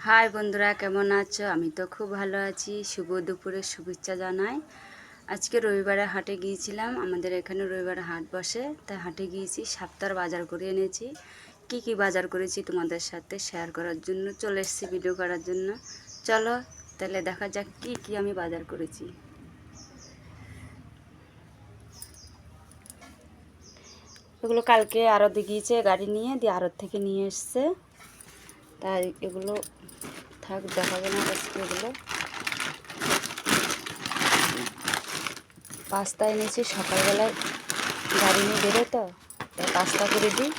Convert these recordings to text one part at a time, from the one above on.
High বন্ধুরা, কেমন আছো? আমি তো খুব ভালো আছি। শুভ দুপুরের শুভেচ্ছা জানাই। আজকে রবিবারে হাটে গিয়েছিলাম। আমাদের এখানে রবিবারে হাট বসে, তাই হাটে গিয়েছি। সপ্তাহের বাজার করে এনেছি। কি কি বাজার করেছি তোমাদের সাথে শেয়ার করার জন্য চলে এসেছি, ভিডিও করার জন্য। চলো তাহলে দেখা যাক কি কি আমি বাজার করেছি। এগুলো কালকে আড়তে গিয়েছে গাড়ি নিয়ে, দিয়ে আড়ত থেকে নিয়ে এসছে। তাই এগুলো থাক, দেখাবে না আজকে। এগুলো পাস্তা এনেছি। সকালবেলায় গাড়ি নিয়ে বেরোয়, তো তাই পাস্তা করে দিই,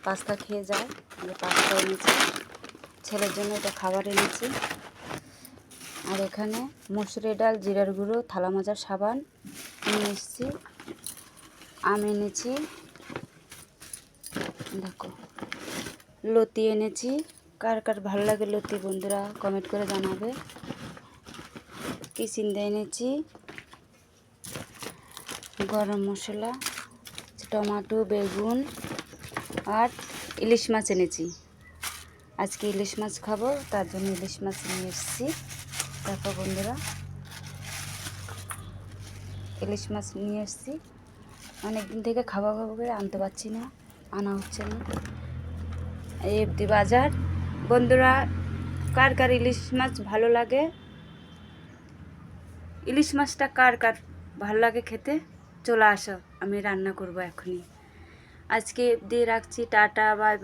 পাস্তা খেয়ে যায়। পাস্তা এনেছি, ছেলের জন্য এটা খাবার এনেছি। আর এখানে মুসুরি ডাল, জিরার গুঁড়ো, থালা মাজার সাবান নিয়ে এসেছি। আম এনেছি, দেখো লতি এনেছি। কার কার ভালো লাগে লতি বন্ধুরা কমেন্ট করে জানাবে। কিচিন্দা এনেছি, গরম মশলা, টমেটো, বেগুন আর ইলিশ মাছ এনেছি। আজকে ইলিশ মাছ খাবো, তার জন্য ইলিশ মাছ নিয়ে এসেছি। দেখো বন্ধুরা, ইলিশ মাছ নিয়ে এসেছি। অনেকদিন থেকে খাবো খাবো করে আনতে পারছি না, আনা হচ্ছে না। এই অবধি বাজার বন্ধুরা। কার কার ইলিশ মাছ ভালো লাগে, ইলিশ মাছটা কার কার ভালো লাগে খেতে, চলে আসো, আমি রান্না করব এখনই। আজকে দিয়ে রাখছি। Ta-ta, by.